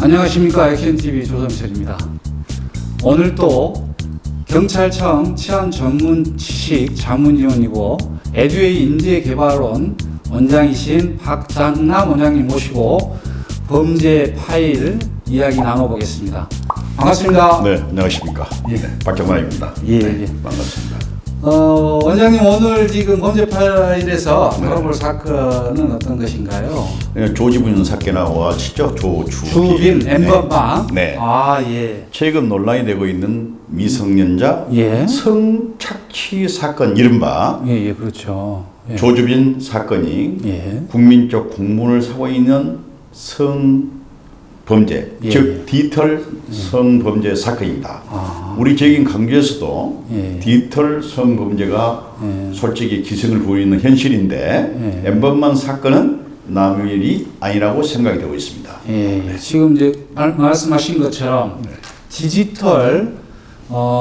안녕하십니까. 액션TV 조성철입니다. 오늘 또 경찰청 치안전문지식 자문위원이고 에듀웨이 인재개발원 원장이신 박장남 원장님 모시고 범죄 파일 이야기 나눠보겠습니다. 반갑습니다. 네, 안녕하십니까. 예. 박정만입니다. 예, 네, 예. 반갑습니다. 원장님 오늘 지금 범죄 파일에서 다뤄볼 사건은 어떤 것인가요? 네, 조지분 사건이 나오시죠. 조주빈 엠번방. 네. 아, 예. 최근 논란이 되고 있는 미성년자 예. 성착취 사건 이른바 예, 그렇죠. 예. 조주빈 사건이 예. 국민적 공분을 사고 있는 성범죄, 예. 즉 디지털 성범죄 사건입니다. 아. 우리 지역인 강주에서도 예. 디지털 성범죄가 예. 솔직히 기승을 부리는 현실인데 예. 엠번방 사건은 남의 일이 아니라고 생각이 되고 있습니다. 예. 지금 이제 말씀하신 것처럼 디지털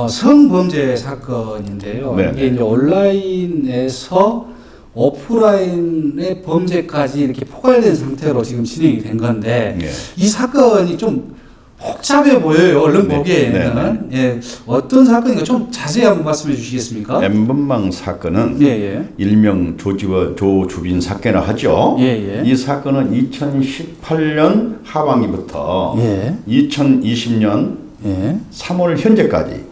성범죄 사건인데요. 네. 이게 이제 온라인에서 오프라인의 범죄까지 이렇게 포괄된 상태로 지금 진행이 된 건데 네. 이 사건이 좀 복잡해 보여요. 얼른 네. 보기에는. 예. 어떤 사건인가 좀 자세히 한번 말씀해 주시겠습니까? 엠번방 사건은 예. 일명 조주빈 사건이라 하죠. 예. 이 사건은 2018년 하반기부터 예. 2020년 예. 3월 현재까지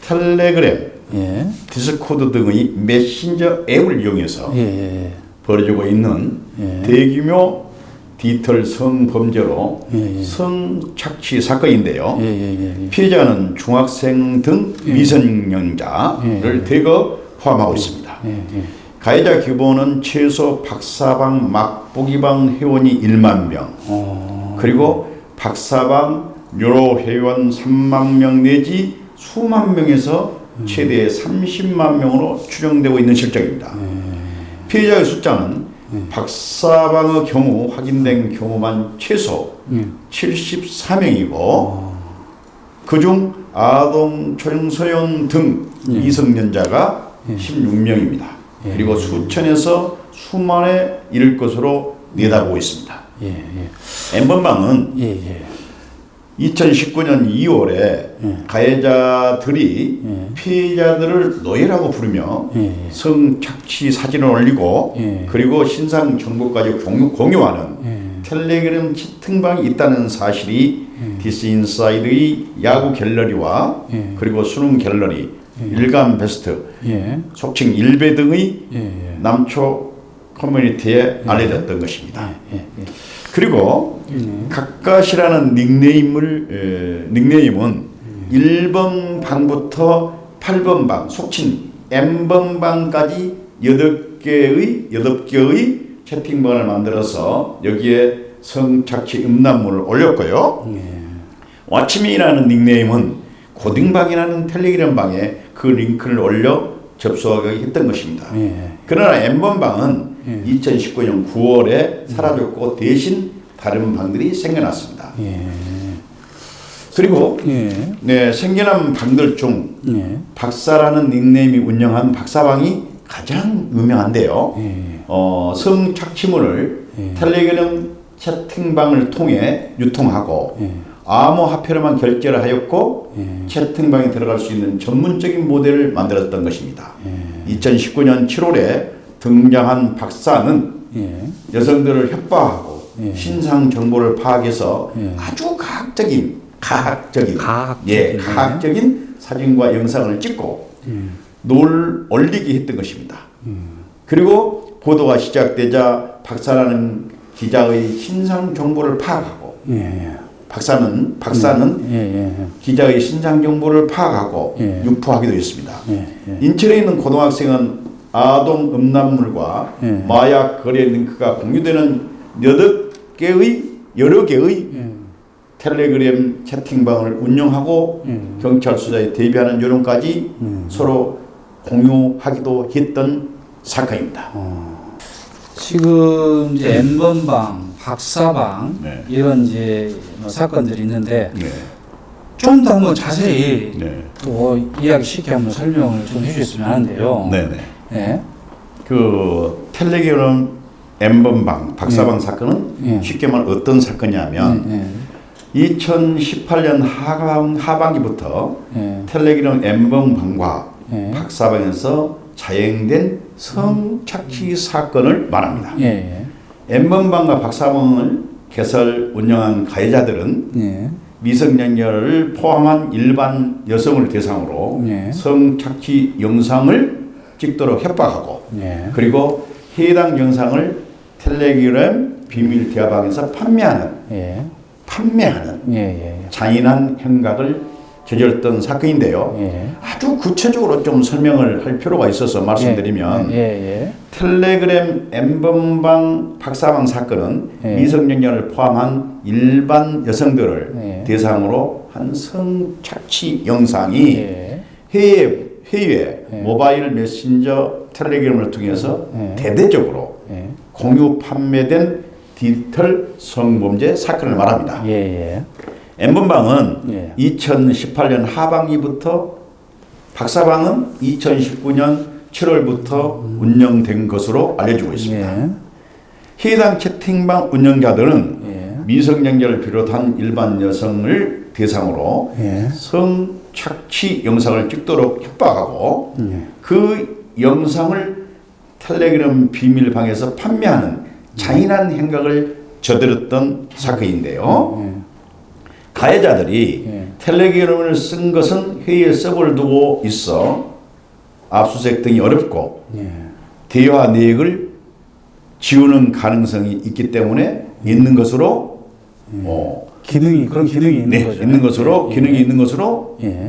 텔레그램, 예. 디스코드 등의 메신저 앱을 이용해서 예. 벌어지고 있는 예. 대규모 디지털 성범죄로 예. 성착취 사건인데요. 예. 피해자는 중학생 등 미성년자를 대거 포함하고 있습니다. 예. 가해자 규모는 최소 박사방, 막보기방 회원이 1만 명, 그리고 박사방 유로 회원 3만 명 내지 수만 명에서 최대 30만 명으로 추정되고 있는 실정입니다. 피해자의 숫자는 박사방의 경우 확인된 경우만 최소 74명이고 그중 아동, 초중소년 등 미성년자가 16명입니다. 그리고 수천에서 수만에 이를 것으로 내다보고 있습니다. 엠번방은 2019년 2월에 가해자들이 피해자들을 노예라고 부르며 성착취 사진을 올리고 그리고 신상 정보까지 공유하는 텔레그램 채팅방이 있다는 사실이 디스인사이드의 야구 갤러리와 그리고 수능 갤러리, 일간 베스트, 속칭 일베 등의 남초 커뮤니티에 알려졌던 것입니다. 그리고 각갓이라는 닉네임은 1번 방부터 8번 방, 속칭 M번 방까지 8개의 채팅방을 만들어서 여기에 성착취 음란물을 올렸고요. 왓츠미라는 닉네임은 고딩방이라는 텔레그램 방에 그 링크를 올려 접속하게 했던 것입니다. 그러나 M번방은 2019년 9월에 사라졌고 대신 다른 방들이 생겨났습니다. 그리고 생겨난 방들 중 박사라는 닉네임이 운영한 박사방이 가장 유명한데요. 성착취물을 텔레그램 채팅방을 통해 유통하고 암호화폐로만 결제를 하였고 채팅방에 들어갈 수 있는 전문적인 모델을 만들었던 것입니다. 2019년 7월에 등장한 박사는 여성들을 협박하고 신상 정보를 파악해서 아주 가학적인 사진과 영상을 찍고 올리게 했던 것입니다. 그리고 보도가 시작되자 박사라는 기자의 신상 정보를 파악하고 박사는 기자의 신상 정보를 파악하고 유포하기도 했습니다. 인천에 있는 고등학생은 아동 음란물과 마약 거래 링크가 공유되는 여러 개의 텔레그램 채팅방을 운영하고 경찰 수사에 대비하는 요령까지 서로 공유하기도 했던 사건입니다. 지금 이제 N번방, 박사방 이런 이제 사건들이 있는데 좀 더 한번 자세히 또 이야기 쉽게 한번 설명을 좀 해주셨으면 하는데요. 그 텔레그램 M번방, 박사방 사건은 쉽게 말하면 어떤 사건이냐면 2018년 하반기부터 예. 텔레그램 엠번방과 예. 박사방에서 자행된 성착취 사건을 말합니다. 예. 엠번방과 박사방을 개설 운영한 가해자들은 예. 미성년자를 포함한 일반 여성을 대상으로 예. 성착취 영상을 찍도록 협박하고 예. 그리고 해당 영상을 텔레그램 비밀 대화방에서 판매하는 예. 예. 잔인한 행각을 저질렀던 사건인데요. 예. 아주 구체적으로 좀 설명을 할 필요가 있어서 말씀드리면 예. 텔레그램 엠번방 박사방 사건은 예. 미성년자를 포함한 일반 여성들을 예. 대상으로 한 성착취 영상이 예. 해외 예. 모바일 메신저 텔레그램을 통해서 예. 대대적으로 예. 공유 판매된 디지털 성범죄 사건을 말합니다. 예. 엠번방은 예. 2018년 하반기부터 박사방은 2019년 7월부터 운영된 것으로 알려지고 있습니다. 예. 해당 채팅방 운영자들은 예. 미성년자를 비롯한 일반 여성을 대상으로 예. 성착취 영상을 찍도록 협박하고 예. 그 영상을 텔레그램 비밀방에서 판매하는 잔인한 행각을 저질렀던 사건인데요. 예. 가해자들이 예. 텔레그램을 쓴 것은 회의에 서버를 두고 있어 압수수색 등이 어렵고 예. 대화 내역을 지우는 가능성이 있기 때문에 있는 것으로 그런 기능이 있는 거죠. 있는 것으로 예. 기능이 있는 것으로 예.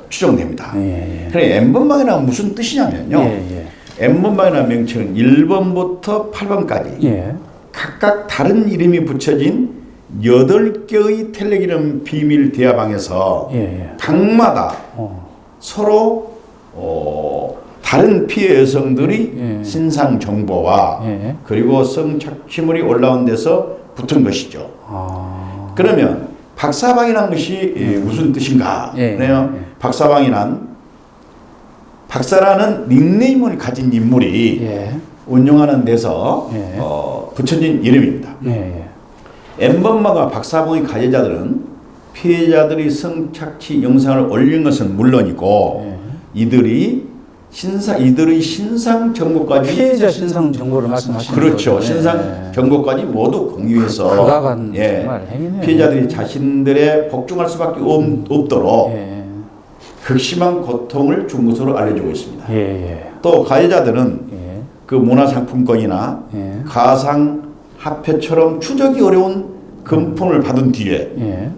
추정됩니다. 예. 그래 엠번방이란 무슨 뜻이냐면요. 예. 엠번방이라는 명칭은 1번부터 8번까지 예. 각각 다른 이름이 붙여진 8개의 텔레그램 비밀 대화방에서 예. 방마다 서로 다른 피해 여성들이 예. 신상 정보와 예. 그리고 성착취물이 올라온 데서 붙은 것이죠. 아. 그러면 박사방이란 것이 무슨 뜻인가? 예. 그래요. 박사방이란 박사라는 닉네임을 가진 인물이 예. 운영하는 데서 예. 붙여진 이름입니다. 예. 엠번방과 박사방의 가해자들은 피해자들이 성착취 영상을 올린 것은 물론이고 예. 이들의 신상 정보까지 피해자 신상 정보를 말씀하시는 그렇죠. 거죠. 신상 예. 정보까지 모두 공유해서 그가간 정말 행위네요. 피해자들이 자신들의 복종할 수밖에 없도록 예. 극심한 고통을 준 것으로 알려지고 있습니다. 예. 또 가해자들은 예. 그 문화상품권이나 예. 가상 화폐처럼 추적이 어려운 금품을 받은 뒤에 예.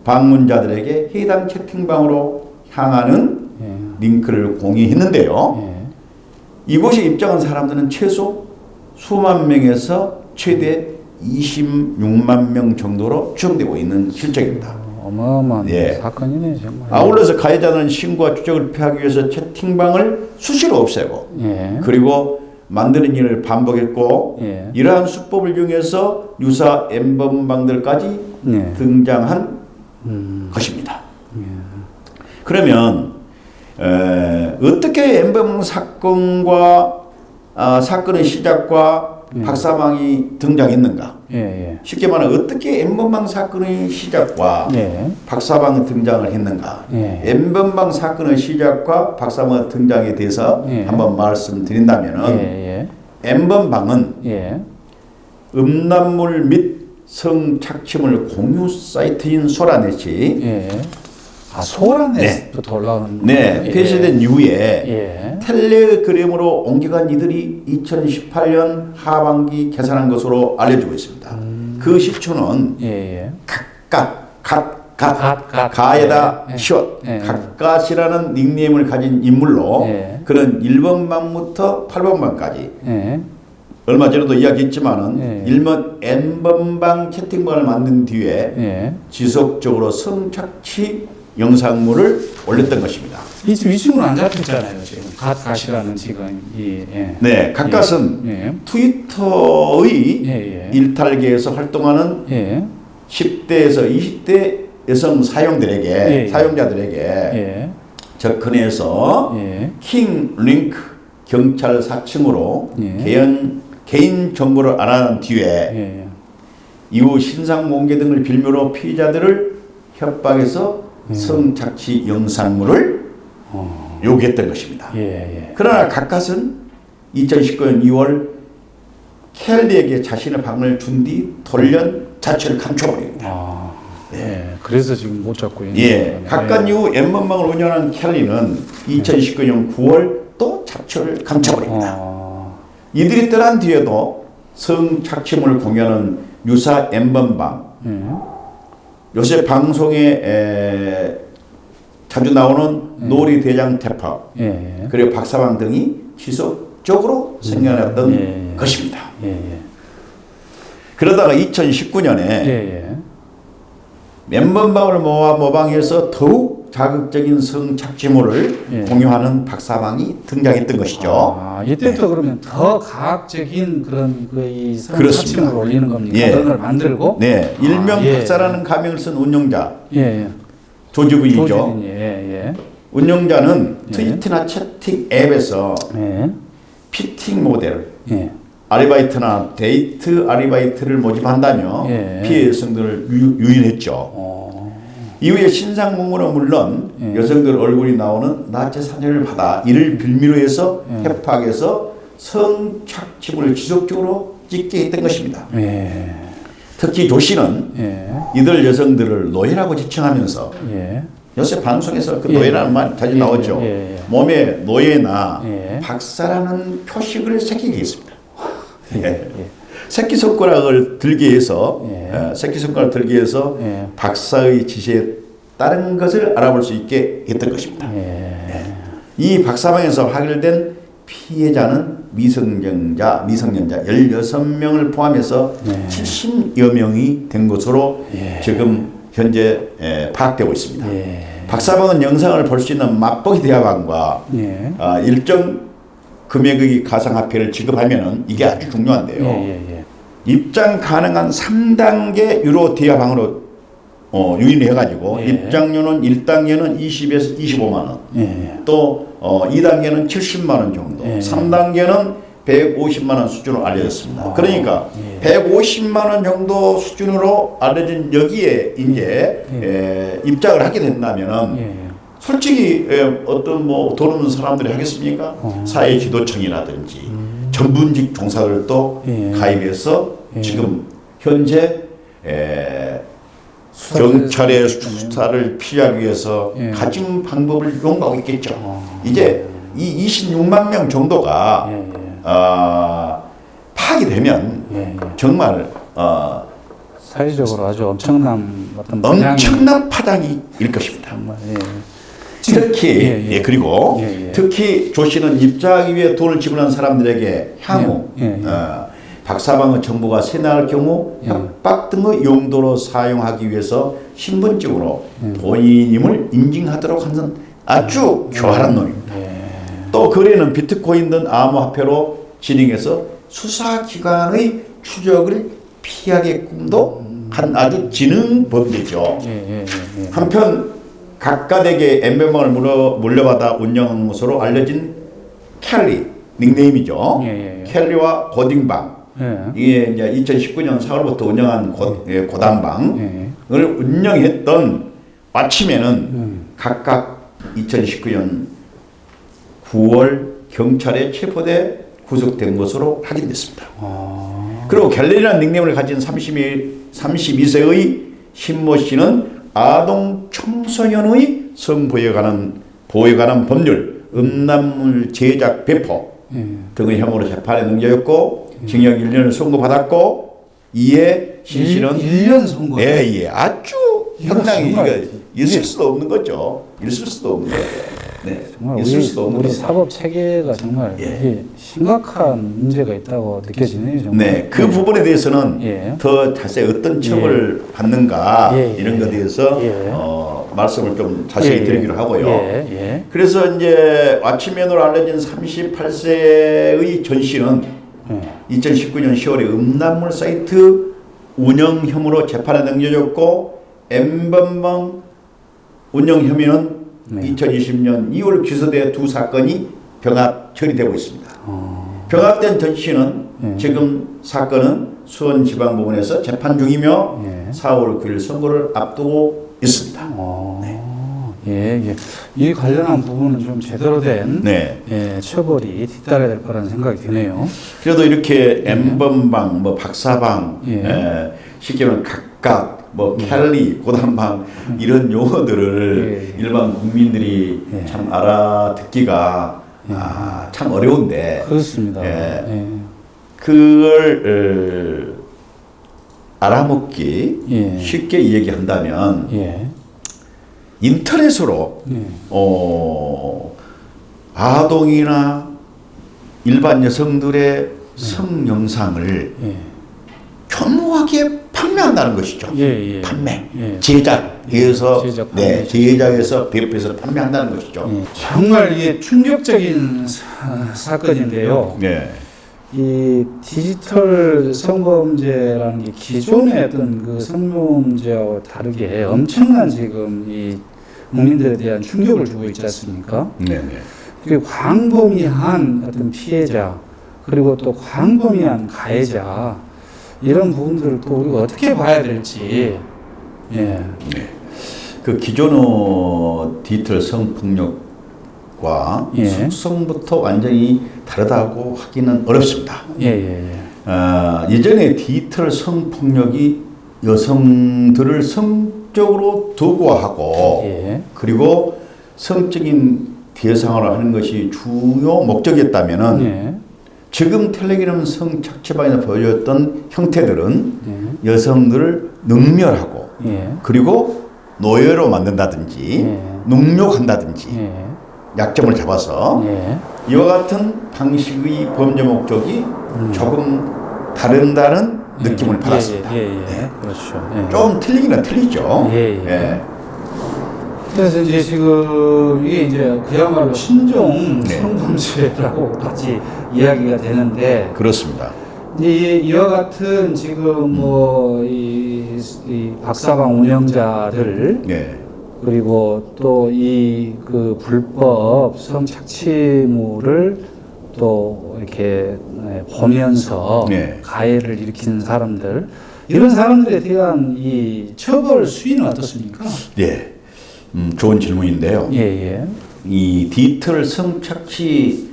방문자들에게 해당 채팅방으로 향하는 예. 링크를 공유했는데요. 예. 이곳에 입장한 사람들은 최소 수만 명에서 최대 26만 명 정도로 추정되고 있는 실정입니다. 어마어마한 예. 사건이네 정말. 아울러서 가해자는 신고와 추적을 피하기 위해서 채팅방을 수시로 없애고 예. 그리고 만드는 일을 반복했고 예. 이러한 수법을 이용해서 유사 엠번방들까지 예. 등장한 것입니다. 그러면 어떻게 엠번방 사건의 시작과 박사방이 등장했는가? 예. 쉽게 말하면 어떻게 엠번방 사건의 시작과 예. 박사방이 등장을 했는가? 예. 엠번방 사건의 시작과 박사방 등장에 대해서 예. 한번 말씀드린다면은 예. 엠번방은 예. 음란물 및 성착취물 공유 사이트인 소라넷이 예. 소라넷부터 올라오는. 폐쇄된 이후에 예. 텔레그램으로 옮겨간 이들이 2018년 하반기 개설한 것으로 알려지고 있습니다. 그 시초는 예. 가에다 예. 숏 예. 갓갓이라는 닉네임을 가진 인물로 예. 그런 1번방부터 8번방까지 예. 얼마 전에도 이야기했지만은 예. 일본 N번방 채팅방을 만든 뒤에 예. 지속적으로 성착취 영상물을 올렸던 것입니다. 이 친구는 안 잡혔잖아요 지금. 갓갓이라는 지금 이. 예. 네, 갓갓은 예. 트위터의 예. 일탈계에서 활동하는 예. 10대에서 20대 여성 사용자들에게 예. 접근해서 예. 킹 링크 경찰 4층으로 예. 개인 정보를 알아낸 뒤에 예. 이후 신상 공개 등을 빌미로 피해자들을 협박해서 성착취 영상물을 요구했던 것입니다. 그러나 각각은 2019년 2월 켈리에게 자신의 방을 준 뒤 돌연 자취를 감춰버립니다. 그래서 지금 못 잡고 있는 거예요. 각각 이후 엠번방을 운영하는 켈리는 2019년 9월 또 자취를 감춰버립니다. 이들이 떠난 뒤에도 성착취물을 공유하는 유사 엠번방, 요새 방송에 자주 나오는 놀이대장 태파, 그리고 박사방 등이 지속적으로 생겨났던 것입니다. 그러다가 2019년에 엠번방을 모방해서 더욱 자극적인 성착취물을 공유하는 박사방이 등장했던 것이죠. 이때부터 그러면 더 과학적인 그런 이 성착취물을 올리는 겁니까? 그런 걸 만들고? 일명 박사라는 가명을 쓴 운영자 조지부인이죠. 운영자는 트위터나 채팅 앱에서 피팅 모델, 아르바이트나 데이트 아르바이트를 모집한다며 피해 여성들을 유인했죠. 이후에 신상 공무는 물론 여성들 얼굴이 나오는 나체 사진을 받아 이를 빌미로 해서 협박해서 성착취물을 지속적으로 찍게 했던 것입니다. 특히 조 씨는 이들 여성들을 노예라고 지칭하면서 요새 방송에서 그 노예라는 말 자주 나오죠. 몸에 노예나 박사라는 표식을 새기게 했습니다. 새끼손가락을 들게 해서 새끼손가락을 들게 해서 박사의 지시에 따른 것을 알아볼 수 있게 했던 것입니다. 이 박사방에서 확인된 피해자는 미성년자 16명을 포함해서 70여 명이 된 것으로 지금 현재 파악되고 있습니다. 박사방은 영상을 볼 수 있는 맛보기 대화방과 일정 금액의 가상화폐를 지급하면 이게 아주 중요한데요. 입장 가능한 3단계 유로 대화방으로 유인해가지고 입장료는 1단계는 20에서 25만 원, 또 2단계는 70만 원 정도, 3단계는 150만 원 수준으로 알려졌습니다. 그러니까 150만 원 정도 수준으로 알려진 여기에 이제 입장을 하게 된다면은 솔직히 어떤 뭐 돈 없는 사람들이 하겠습니까? 사회지도청이라든지 전문직 종사들도 가입해서 지금 현재 경찰의 수사를 피하기 위해서 가진 방법을 용구하고 있겠죠. 이제 이 26만 명 정도가 파악이 되면 정말 사회적으로 아주 엄청난 파장이 일 것입니다. 특히 그리고 특히 조 씨는 입장하기 위해 돈을 지불한 사람들에게 향후 박사방의 정보가 새나갈 경우 협박 등의 용도로 사용하기 위해서 신분증으로 본인임을 인증하도록 하는 아주 교활한 놈입니다. 또 거래는 비트코인 등 암호화폐로 진행해서 수사기관의 추적을 피하게끔도 한 아주 지능 범죄죠. 한편 각각에게 엠번방을 물려받아 운영한 것으로 알려진 켈리, 닉네임이죠. 켈리와 고딩방. 이게 이제 2019년 4월부터 운영한 고단방을 운영했던 아침에는 각각 2019년 9월 경찰에 체포돼 구속된 것으로 확인됐습니다. 그리고 켈리라는 닉네임을 가진 32세의 신모 씨는 아동 청소년의 성보호에 관한 법률, 음란물 제작 배포 등의 혐의로 재판에 넘겨졌고 징역 1년을 선고받았고 이에 신 씨는 1년 선고. 아주 상당히 있을 수도 없는 거죠. 있을 수도 없는 거죠. 정말 우리 사법 체계가 정말 심각한 문제가 있다고 느껴지네요. 정말. 그 부분에 대해서는 더 자세히 어떤 처벌을 받는가 이런 것에 대해서 말씀을 좀 자세히 드리기로 하고요. 그래서 이제 아침면으로 알려진 38세의 전 씨는 2019년 10월에 음란물 사이트 운영 혐의로 재판에 넘겨졌고 엠번방 운영 혐의는 2020년 2월 기소돼 두 사건이 병합 처리되고 있습니다. 병합된 전 씨는 지금 사건은 수원지방법원에서 재판 중이며 4월 9일 선고를 앞두고 있습니다. 예. 이 관련한 부분은 좀 제대로 된 처벌이 뒤따라야 될 거라는 생각이 드네요. 그래도 이렇게 N번방, 뭐 박사방, 쉽게 말하면 각각, 뭐 캘리, 고단방 이런 용어들을 일반 국민들이 참 알아듣기가 참 어려운데 그렇습니다. 그걸 알아먹기 쉽게 이야기한다면 인터넷으로 아동이나 일반 여성들의 성영상을 교묘하게 판매한다는 것이죠. 판매, 제작해서 제작해서 배급해서 판매한다는 것이죠. 정말 이게 충격적인 사건인데요. 이 디지털 성범죄라는 게 기존의 어떤 그 성범죄와 다르게 엄청난 지금 이 국민들에 대한 충격을 주고 있지 않습니까? 그리고 광범위한 어떤 피해자 그리고 또 광범위한 가해자 이런 부분들을 또 우리가 어떻게 봐야 될지. 그 기존의 디지털 성폭력과 속성부터 완전히 다르다고 하기는 어렵습니다. 예전에 디지털 성폭력이 여성들을 성적으로 도구화하고 그리고 성적인 대상화를 하는 것이 주요 목적이었다면은 지금 텔레그램 성착취방에서 보여줬던 형태들은 여성들을 능멸하고 그리고 노예로 만든다든지 능욕한다든지 약점을 잡아서 이와 같은 방식의 범죄 목적이 조금 다른다는 느낌을 받았습니다. 그렇죠. 좀 틀리기는 틀리죠. 그래서 이제 지금 이게 이제 그야말로 신종 성범죄라고 같이 이야기가 되는데 그렇습니다. 이와 같은 지금 뭐 이 박사방 운영자들 그리고 또 이 그 불법 성착취물을 또 이렇게 보면서 가해를 일으키는 사람들 이런 사람들에 대한 이 처벌 수위는 어떻습니까? 좋은 질문인데요. 이 디지털 성착취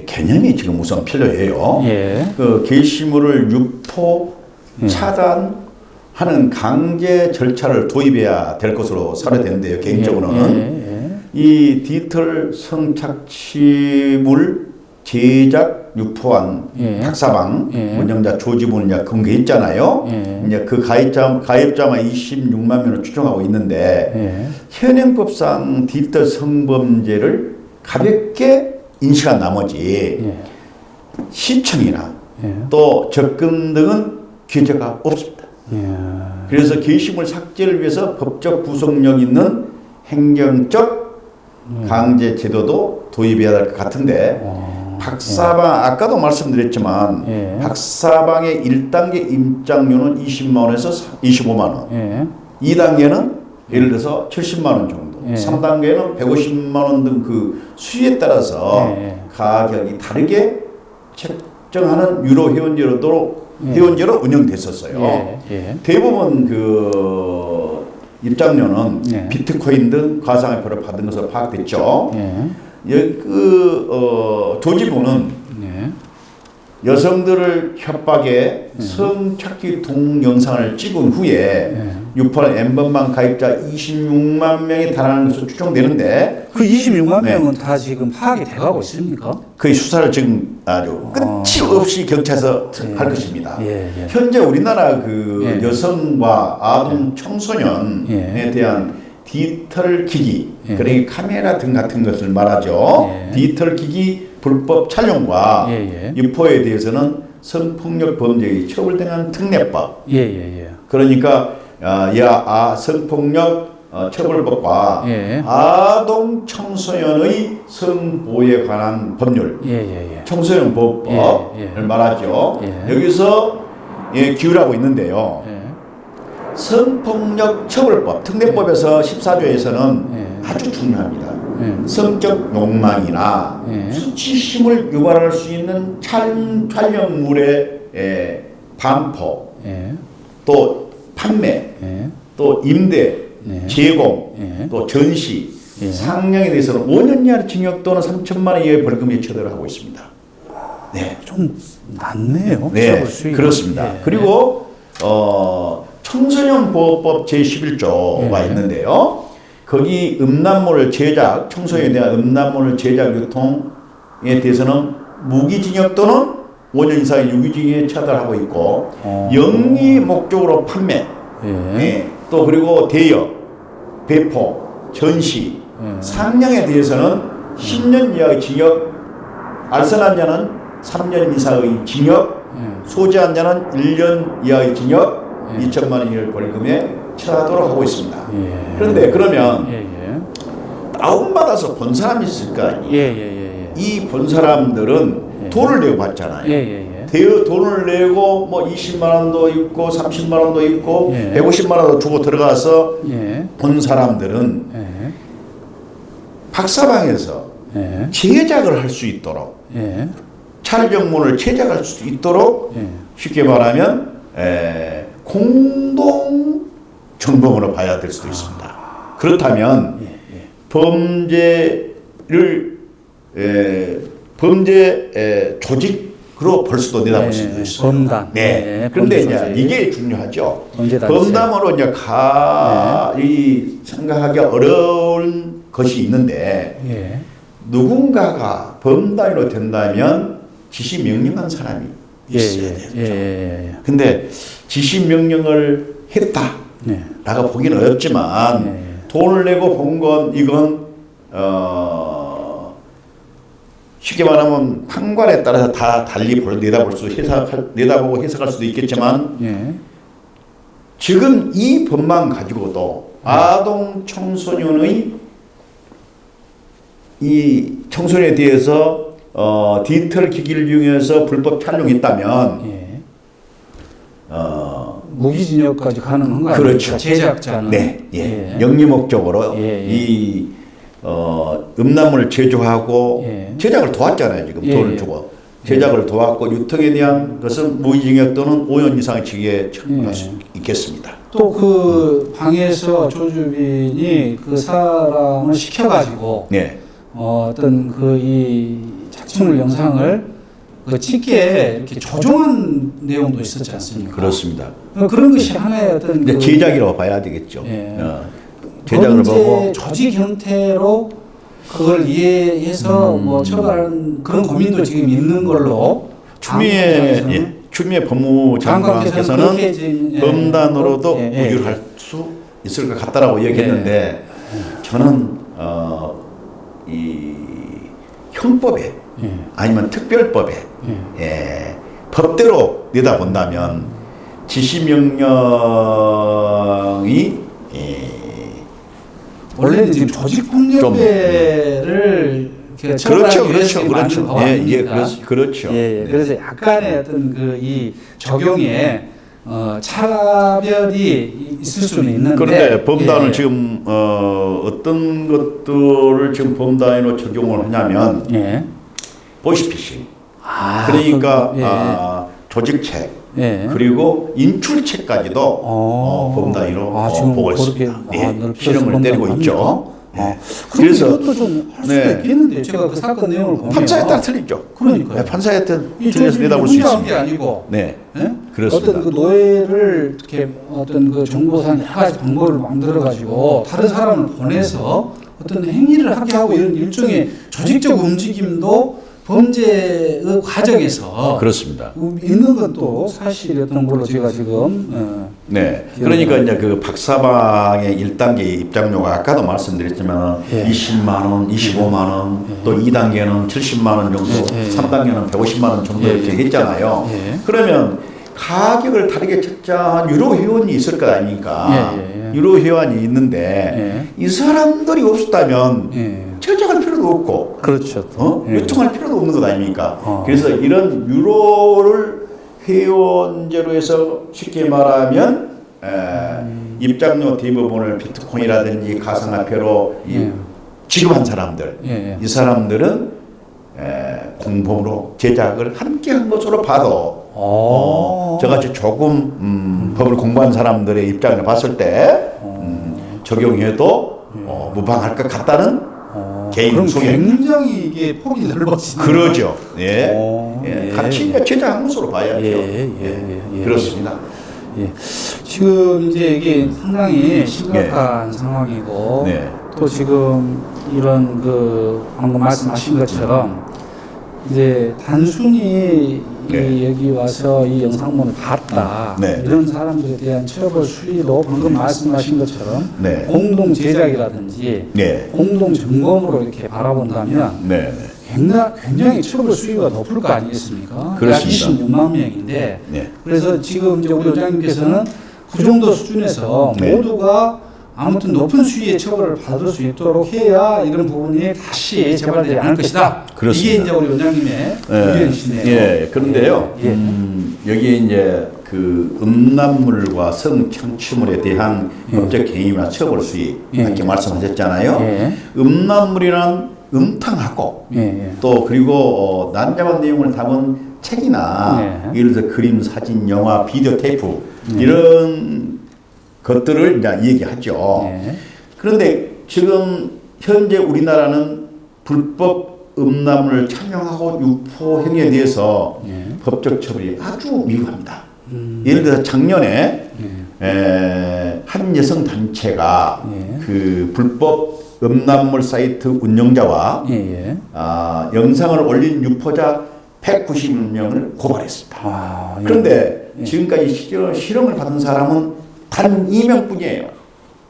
개념이 지금 우선 필요해요. 그 게시물을 유포, 차단하는 강제 절차를 도입해야 될 것으로 사료되는데요. 개인적으로는 이 디지털 성착취물 제작 유포한 박사방 운영자 조지부는 공개했잖아요. 이제 그 가입자만 26만 명을 추정하고 있는데 현행법상 디지털 성범죄를 가볍게 인식한 나머지 시청이나 또 접근 등은 규제가 없습니다. 그래서 게시물 삭제를 위해서 법적 구속력 있는 행정적 강제 제도도 도입해야 될 것 같은데 박사방 아까도 말씀드렸지만 박사방의 1단계 입장료는 20만 원에서 25만 원 2단계는 예를 들어서 70만 원 정도 3단계는 150만 원 등 그 수위에 따라서 가격이 다르게 책정하는 유로 회원제로 운영됐었어요. 대부분 그 입장료는 비트코인 등 가상화폐를 받은 것으로 파악됐죠. 조지부는 여성들을 협박해 성착취 동영상을 찍은 후에 유포한 N번방 가입자 26만 명이 달하는 것으로 추정되는데 그 26만 명은 다 지금 파악이 돼가고 있습니까? 그 수사를 지금 아주 끝이 없이 경찰에서 할 것입니다. 현재 우리나라 그 여성과 아동 청소년에 대한 디지털 기기, 그러니까 카메라 등 같은 것을 말하죠. 디지털 기기 불법 촬영과 유포에 대해서는 성폭력 범죄의 처벌등한 특례법. 그러니까 성폭력 처벌법과 아동 청소년의 성보호에 관한 법률, 청소년보호법을 말하죠. 여기서 기울하고 있는데요. 성폭력 처벌법 특례법에서 14조에서는 아주 중요합니다. 성적 욕망이나 수치심을 유발할 수 있는 촬영물의 반포, 예. 또 판매, 예. 또 임대, 네. 제공, 예. 또 전시, 예. 상량에 대해서는 5년 이하 징역 또는 3천만 원 이하의 벌금에 처벌을 하고 있습니다. 네, 좀 낮네요. 네, 수익이. 그렇습니다. 예. 그리고 청소년 보호법 제11조가 예. 있는데요. 거기 음란물 제작, 청소년에 대한 음란물 제작 유통에 대해서는 무기징역 또는 5년 이상의 유기징역에 처벌하고 있고 영리 목적으로 판매, 예. 또 그리고 대여, 배포, 전시, 상량에 대해서는 10년 이하의 징역, 알선한 자는 3년 이상의 징역, 소지한 자는 1년 이하의 징역, 2천만 원 이하의 벌금에 처하도록 하고 있습니다. 예. 그런데 그러면 예. 다운받아서 본 사람이 있을 거 아니에요. 예. 이 본 사람들은 돈을 내고 받잖아요. 예. 돈을 내고 뭐 20만 원도 있고 30만 원도 있고 150만 원도 주고 들어가서 본 사람들은 박사방에서 제작을 할 수 있도록 촬영문을 제작할 수 있도록 쉽게 말하면 공동 정범으로 봐야 될 수도 있습니다. 그렇다면 범죄 조직으로 볼 수도 내다볼 수도 있어요. 범단. 네. 그런데 이제 이게 중요하죠. 범죄단체. 범담으로 이제 이 생각하기 어려운 것이 있는데 누군가가 범단으로 된다면 지시 명령한 사람이 있어야 되죠. 근데 지시 명령을 했다라고 보기는 어렵지만 돈을 내고 본 건 이건 쉽게 말하면 판관에 따라서 다 달리 내다보고 해석할 수도 있겠지만 지금 이 법만 가지고도 아동 청소년의 이 청소년에 대해서 디지털 기기를 이용해서 불법 촬영했다면 무기징역까지 가능한 거 그렇죠. 아닙니까? 제작자는. 네. 영리 목적으로 이 음란물을 제조하고 제작을 도왔잖아요. 지금 돈을 주고 제작을 도왔고 유통에 대한 것은 무기징역 또는 5년 이상의 징역에 처할 수 있겠습니다. 또 그 방에서 조주빈이 그 사람을 시켜가지고 어떤 그 이 작품을 영상을 그 찍게 이렇게 조종한 내용도 있었지 않습니까? 그렇습니다. 그런 것이 하나의 어떤 그 제작이라고 봐야 되겠죠. 제작을 보고 조직 형태로 그걸 이해해서 뭐 처벌하는 그런 고민도 지금 있는 걸로 추미애 법무장관께서는 범단으로도 구휼할 수 있을 것 같다라고 얘기했는데 저는 이 형법에 아니면 특별법에 법대로 내다본다면 지시명령이 원래는 지금 조직폭력배를 그렇죠. 그래서 약간의 어떤 그 이 적용에 차별이 있을 수는 있는데 그런데 범단을 지금 어떤 것들을 지금 범단으로 적용을 하냐면 보이스피싱 그러니까 조직책 그리고 인출책까지도 범단으로 보고 있습니다. 실형을 때리고 있죠. 그래서 이것도 좀 할 수도 있겠는데 제가 그 사건 내용을 보면 판사에 따라 틀리죠. 그러니까요. 판사에 따라 틀려서 내다볼 수 있습니다. 게 아니고 그렇습니다. 어떤 그 노예를 이렇게 어떤 그 정보상 여러 가지 방법을 만들어 가지고 다른 사람을 보내서 어떤 행위를 하게 하고 이런 일종의 조직적 움직임도 범죄의 과정에서 그렇습니다. 있는 것도 사실이었던 걸로 제가 지금 그러니까 이제 그 박사방의 1단계 입장료가 아까도 말씀드렸지만 20만 원, 25만 원, 또 2단계는 70만 원 정도, 3단계는 150만 원 정도 이렇게 했잖아요. 그러면 가격을 다르게 책정한 유료 회원이 있을 거 아닙니까? 유료 회원이 있는데 이 사람들이 없었다면 제작할 필요도 없고, 요청할 필요도 없는 것 아닙니까? 그래서 이런 유료를 회원제로 해서 쉽게 말하면 입장료 대부분을 비트코인이라든지 가상화폐로 지급한 사람들, 이 사람들은 공범으로 제작을 함께한 것으로 봐도 저같이 조금 법을 공부한 사람들의 입장을 봤을 때 적용해도 무방할 것 같다는 개인 그럼 소개. 굉장히 이게 폭이 넓어지네요. 그러죠. 같이 이제 제작한 것으로 봐야죠. 그렇습니다. 지금 이제 이게 상당히 심각한 상황이고 또 지금 이런 그 방금 말씀하신 것처럼 이제 단순히 여기 와서 이 영상문을 봤다 이런 사람들에 대한 처벌 수위도 방금 말씀하신 것처럼 공동 제작이라든지 공동 점검으로 이렇게 바라본다면 굉장히 처벌 수위가 높을 거 아니겠습니까? 그렇습니다. 약 26만 명인데 그래서 지금 이제 우리 원장님께서는 그 정도 수준에서 모두가 아무튼 높은 수위의 처벌을 받을 수 있도록 해야 이런 부분이 다시 재발되지 않을 것이다. 그렇습니다. 이게 이제 우리 원장님의 의견이시네요. 그런데요, 여기에 이제 그 음란물과 성창취물에 대한 법적 행위나 처벌 수위 이렇게 말씀하셨잖아요. 음란물이란 음탕하고 또 그리고 난잡한 내용을 담은 책이나 예를 들어 그림, 사진, 영화, 비디오 테이프 이런 것들을 이제 얘기하죠. 그런데 지금 현재 우리나라는 불법 음란물을 촬영하고 유포 행위에 대해서 법적 처벌이 아주 미흡합니다. 예를 들어 작년에 한 여성 단체가 그 불법 음란물 사이트 운영자와 영상을 올린 유포자 190명을 고발했습니다. 그런데 지금까지 실형을 받은 사람은 단 2명뿐이에요.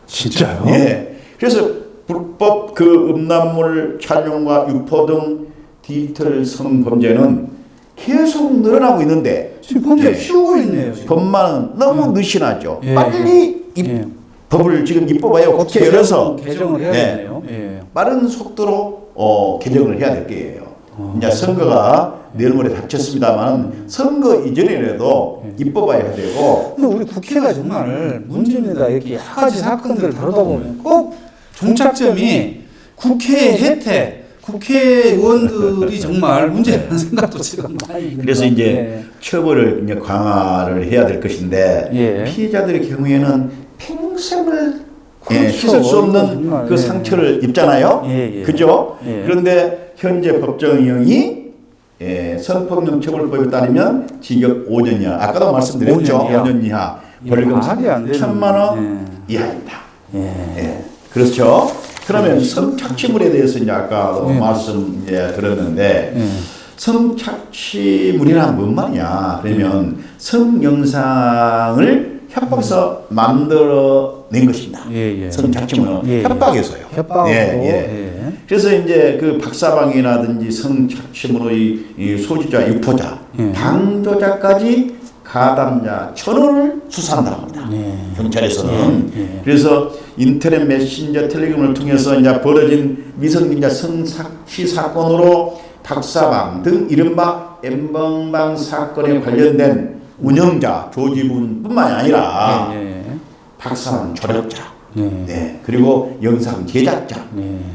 진짜요? 그래서 불법 그 음란물 촬영과 유포 등 디지털 성범죄는 계속 늘어나고 있는데 지금 범죄가 키우고 있네요. 지금. 법만은 너무 느슨하죠. 빨리 법을 지금 입법하여 국회 열어서 개정을 해야겠네요. 빠른 속도로 개정을 해야 될 거예요. 이제 선거가 내일 모레 닥쳤습니다만 선거 이전이라도 입법해야 되고. 근데 우리 국회가 정말 문제입니다. 이렇게 여러 가지 사건들을 다루다 보면 꼭 종착점이 국회의 혜택, 국회의원들이 정말 문제라는 생각도 지금 많이 듭니다. 그래서 이제 처벌을 이제 강화를 해야 될 것인데 피해자들의 경우에는 평생을 씻을 수 없는 그 상처를 입잖아요. 그죠? 그런데 현재 법정형이 성폭력 처벌법에 따르면 징역 5년 이하, 아까도 말씀드렸죠. 5년 이하, 벌금 3천만 원 이하입니다. 그렇죠. 그러면 성착취물에 대해서 이제 아까도 말씀 들었는데 성착취물이란 뭔 말이냐? 그러면 성영상을 협박해서 만들어낸 것입니다. 성착취물은 협박에서요. 그래서 이제 그 박사방이라든지 성착취물의 이 소지자, 유포자, 방조자까지 가담자 전원을 수사한다고 합니다. 경찰에서는. 그래서 인터넷 메신저 텔레그램을 통해서 이제 벌어진 미성년자 성착취 사건으로 박사방 등 이른바 엠번방 사건에 관련된 운영자, 조직원뿐만이 아니라 박사방 조력자, 그리고 영상 제작자,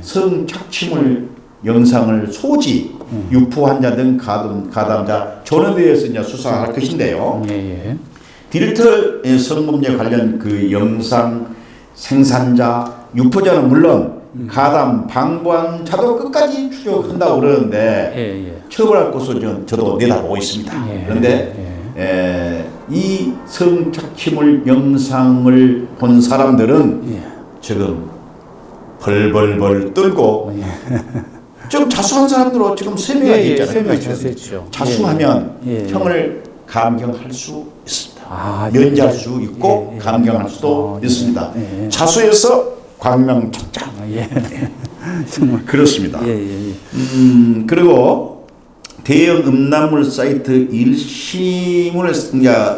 성착취물 영상을 소지, 유포한 자 등 가담자 전원에 대해서 이제 수사할 것인데요. 디지털 성범죄 관련 그 영상 생산자, 유포자는 물론 가담, 방부한 자도 끝까지 추적한다고 그러는데 처벌할 것을 저도 내다보고 있습니다. 그런데 이 성착취물 영상을 본 사람들은 지금 벌벌벌 떨고 좀 자수한 사람들로 지금 3명이 있잖아요. 자수하면 형을 감경할 수 있습니다. 면제할 수 있고 감경할 수도 있습니다. 자수해서 광명착자. 그렇습니다. 그리고 대형 음란물 사이트 1심을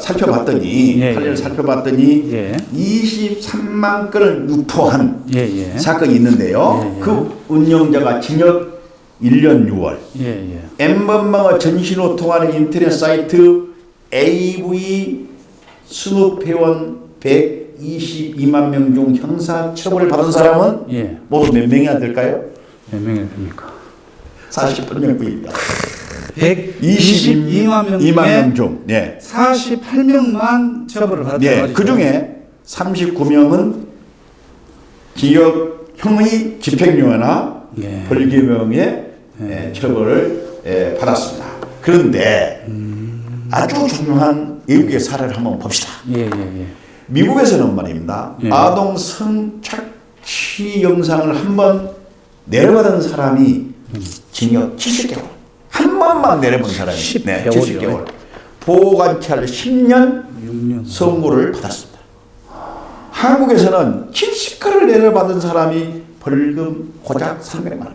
살펴봤더니 판례를 살펴봤더니 23만 건을 유포한 사건이 있는데요. 그 운영자가 징역 1년 6월 M번방어 전신으로 통하는 인터넷 사이트 AV 스눕회원 122만 명 중 형사처벌을 받은 사람은 모두 몇 명이나 될까요? 몇 명이 됩니까? 48명뿐입니다. 122만 명 중 예. 48명만 처벌을 받았다고 예. 하죠. 그 중에 39명은 징역형의 집행유예나 예. 벌금형의 처벌을 받았습니다. 그런데 아주 중요한 외국의 사례를 한번 봅시다. 예. 미국에서는 말입니다. 아동 성착취 영상을 한번 내려받은 사람이 징역 70개월. 한 번만 내려본 사람이 70개월. 보호관찰 10년 6년 선고를 받았습니다. 한국에서는 70건을 내려받은 사람이 벌금 고작 300만 원.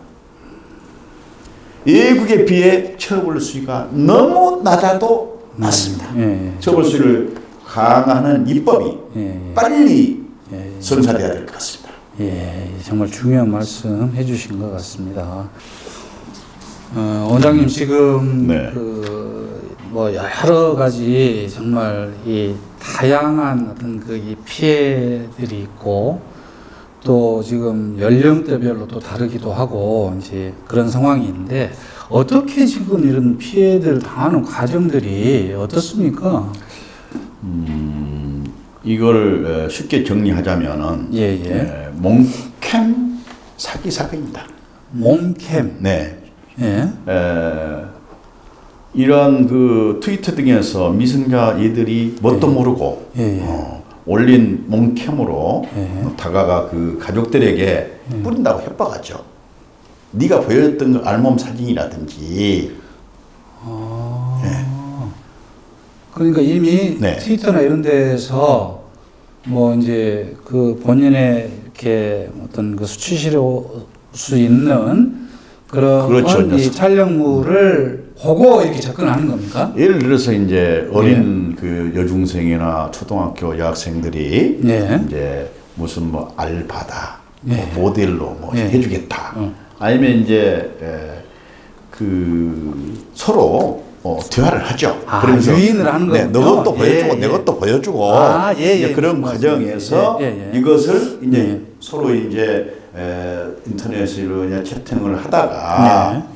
외국에 비해 처벌 수위가 너무 낮아도 낮습니다. 처벌 수위를 강화하는 입법이 빨리 선사돼야 될 것 같습니다. 예, 정말 중요한 말씀 해주신 것 같습니다. 원장님 지금 뭐 여러 가지 정말 이 다양한 어떤 그 이 피해들이 있고 또 지금 연령대별로 또 다르기도 하고 이제 그런 상황인데 어떻게 지금 이런 피해들 당하는 과정들이 어떻습니까? 이걸 쉽게 정리하자면은 몽캠 사기 사건입니다. 몽캠. 네. 이런 그 트위터 등에서 미성자 이들이 뭣도 모르고 올린 몽캠으로 다가가 그 가족들에게 뿌린다고 협박하죠. 네가 보여줬던 그 알몸 사진이라든지. 그러니까 이미 트위터나 이런 데서 뭐 이제 그 본인의 이렇게 어떤 그 수치실 수 있는 그런 그렇죠. 이 촬영물을 보고 이렇게 접근하는 겁니까? 예를 들어서 이제 어린 그 여중생이나 초등학교 여학생들이 이제 무슨 뭐 알바다, 뭐 모델로 뭐 해주겠다. 아니면 이제 그 서로 대화를 하죠. 그러면서 유인을 하는 거군요. 내 것도 보여주고 내 것도 보여주고 이제 그런 과정에서 이것을 이제 서로 이제 인터넷으로 이제 채팅을 하다가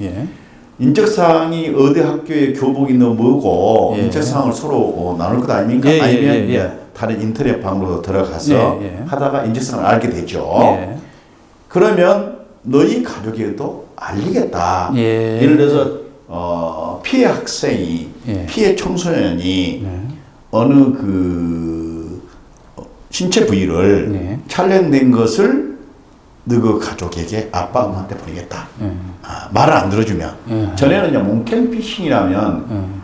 인적사항이 어디 학교의 교복이 뭐고 인적사항을 서로 나눌 것 아닙니까? 아니면 다른 인터넷 방으로 들어가서 하다가 인적사항을 알게 되죠. 그러면 너희 가족에도 알리겠다. 예를 들어서 피해 학생이 피해 청소년이 어느 그 신체 부위를 촬영된 것을 너그 가족에게 아빠 엄마한테 보내겠다. 말을 안 들어주면 전에는 이제 몽캠피싱이라면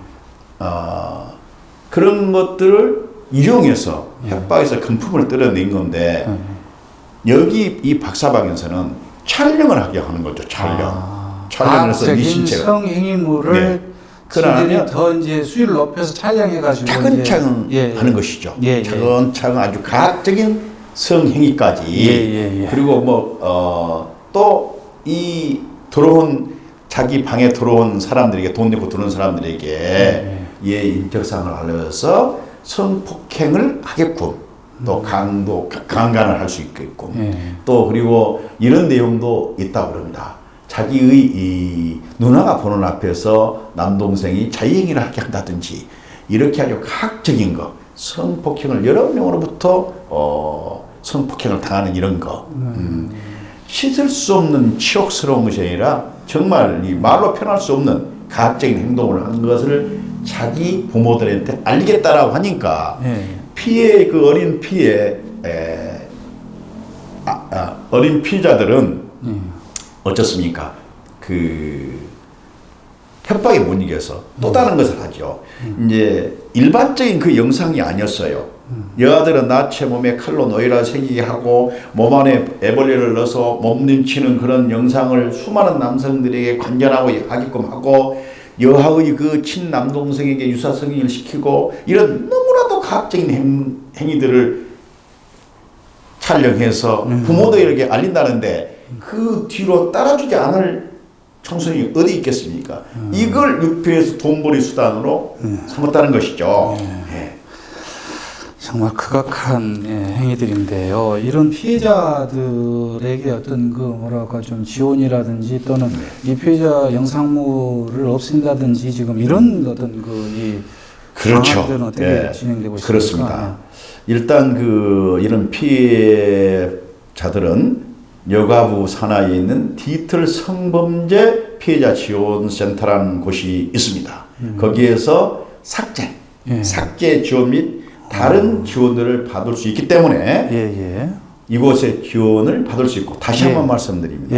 그런 것들을 이용해서 협박해서 금품을 떨어낸 건데 여기 이 박사방에서는 촬영을 하게 하는 거죠. 촬영을 해서 네 신체를 성행위물을 그러면 더 이제 수위를 높여서 촬영해가지고 차근차근 하는 것이죠. 차근차근 아주 과학적인 성행위까지 그리고 뭐 또 이 들어온 자기 방에 들어온 사람들에게 돈 내고 들어온 사람들에게 인적사항을 알려서 성폭행을 하게끔 또 강간을 할 수 있게끔 또 그리고 이런 내용도 있다고 그럽니다. 자기의 이 누나가 보는 앞에서 남동생이 자유행위를 하게 한다든지 이렇게 아주 과학적인 거 성폭행을 여러 명으로부터 성폭행을 당하는 이런 거 씻을 수 없는 치욕스러운 것이 아니라 정말 이 말로 표현할 수 없는 과학적인 행동을 한 것을 자기 부모들한테 알리겠다라고 하니까 피해 그 어린 피해 어린 피해자들은 어쩌습니까? 그 협박에 못 이겨서 또 다른 것을 하죠. 이제 일반적인 그 영상이 아니었어요. 여아들은 나체 몸에 칼로 노이라 새기게 하고 몸 안에 애벌레를 넣어서 몸님치는 그런 영상을 수많은 남성들에게 관전하고 하게끔 하고 여아의 그 친남동생에게 유사성행위를 시키고 이런 너무나도 과학적인 행위들을 촬영해서 부모들에게 알린다는데 그 뒤로 따라주지 않을 청소년이 어디 있겠습니까? 이걸 유폐해서 돈벌이 수단으로 삼았다는 것이죠. 정말 극악한 행위들인데요. 이런 피해자들에게 어떤 그 뭐랄까 좀 지원이라든지 또는 이 피해자 영상물을 없앤다든지 지금 이런 어떤 그 그렇죠. 방안들은 어떻게 진행되고 있습니까? 그렇습니다. 일단 이런 피해자들은 여가부 산하에 있는 디지털 성범죄 피해자 지원센터라는 곳이 있습니다. 거기에서 삭제 지원 및 다른 지원들을 받을 수 있기 때문에 이곳에 지원을 받을 수 있고 다시 한번 말씀드립니다.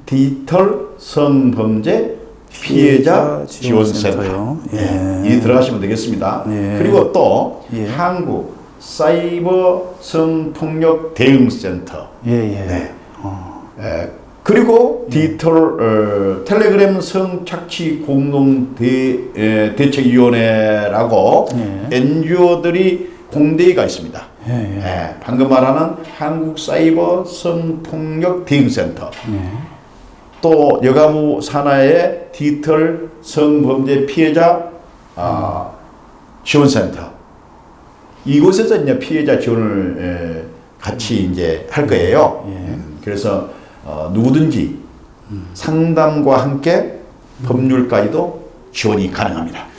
디지털 성범죄 피해자 지원센터 이 들어가시면 되겠습니다. 그리고 또 한국 사이버 성폭력 대응센터 그리고 디지털 텔레그램 성착취 공동 대책위원회라고 NGO들이 공대회가 있습니다. 방금 말하는 한국 사이버 성폭력 대응센터 또 여가부 산하의 디지털 성범죄 피해자 지원센터 이곳에서 이제 피해자 지원을 같이 이제 할 거예요. 그래서 누구든지 상담과 함께 법률까지도 지원이 가능합니다.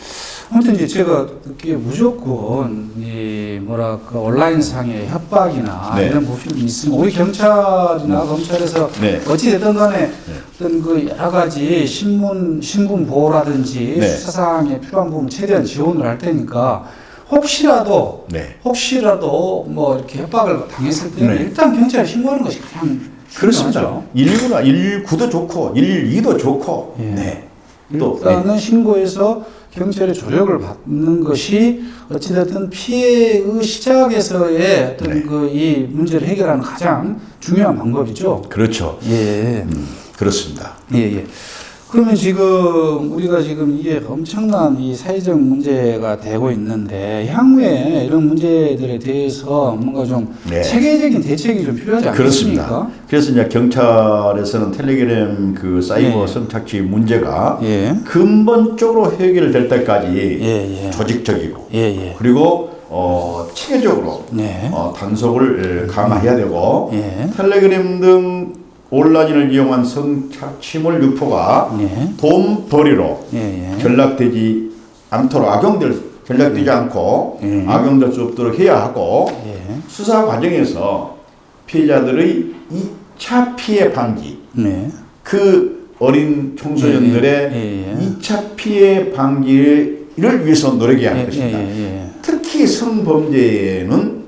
아무튼 이제 제가 듣기에 무조건 이 뭐랄까 온라인상의 협박이나 이런 부분이 있으면 우리 경찰이나 검찰에서 어찌 됐든 간에 어떤 그 여러 가지 신분 보호라든지 수사상에 필요한 부분 최대한 지원을 할 테니까 혹시라도 뭐 이렇게 협박을 당했을 때는 일단 경찰에 신고하는 것이 가장 그렇습니다. 119나 119도 좋고 112도 좋고 또 일단은 신고해서 경찰의 조력을 받는 것이 어찌됐든 피해의 시작에서의 어떤 그 이 문제를 해결하는 가장 중요한 방법이죠. 그렇죠. 그렇습니다. 그러면 지금 우리가 지금 이게 엄청난 이 사회적 문제가 되고 있는데 향후에 이런 문제들에 대해서 뭔가 좀 체계적인 대책이 좀 필요하지 않겠습니까? 그렇습니다. 그래서 이제 경찰에서는 텔레그램 그 사이버 성착취 문제가 근본적으로 해결될 때까지 조직적이고 그리고 체계적으로 단속을 강화해야 되고 텔레그램 등 온라인을 이용한 성착취물 유포가 돈벌이로 전락되지 않도록 전락되지 않고 악용될 수 없도록 해야 하고 수사 과정에서 피해자들의 2차 피해 방지 그 어린 청소년들의 2차 피해 방지를 위해서 노력해야 할 것입니다. 특히 성범죄에는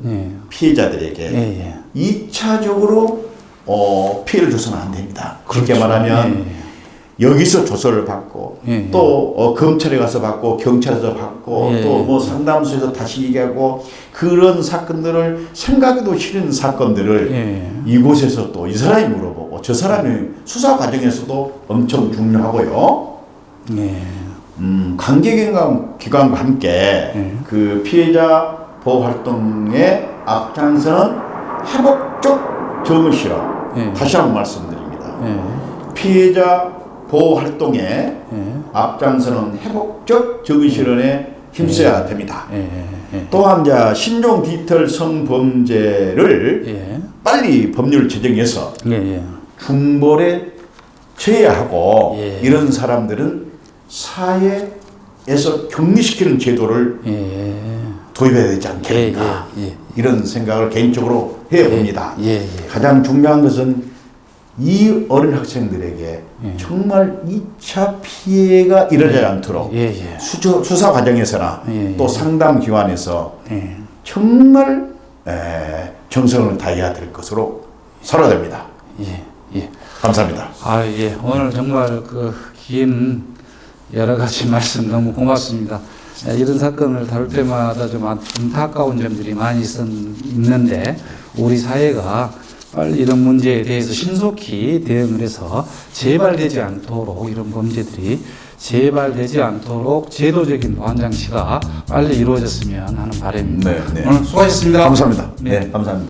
피해자들에게 2차적으로 피해를 줘서는 안 됩니다. 그렇게 말하면 여기서 조서를 받고 또 검찰에 가서 받고 경찰에서 받고 또 뭐 상담소에서 다시 얘기하고 그런 사건들을 생각해도 싫은 사건들을 이곳에서 또 이 사람이 물어보고 저 사람이 수사 과정에서도 엄청 중요하고요. 관계기관과 함께 그 피해자 보호 활동에 앞장서는 회복적 정의 실험 다시 한번 말씀드립니다. 피해자 보호 활동에 앞장서는 회복적 정의 실현에 힘써야 됩니다. 또한 신종 디지털 성범죄를 빨리 법률 제정해서 중벌에 처해야 하고 이런 사람들은 사회에서 격리시키는 제도를 도입해야 되지 않겠는가 이런 생각을 개인적으로 해봅니다. 가장 중요한 것은 이 어린 학생들에게 정말 2차 피해가 일어나지 않도록 수사 과정에서나 또 상담 기관에서 정말 정성을 다해야 될 것으로 설화됩니다. 감사합니다. 오늘 정말 그 긴 여러 가지 말씀 너무 고맙습니다. 이런 사건을 다룰 때마다 좀 안타까운 점들이 많이 있는데 우리 사회가 빨리 이런 문제에 대해서 신속히 대응을 해서 재발되지 않도록 이런 범죄들이 재발되지 않도록 제도적인 보완 장치가 빨리 이루어졌으면 하는 바람입니다. 오늘 수고하셨습니다. 감사합니다. 감사합니다.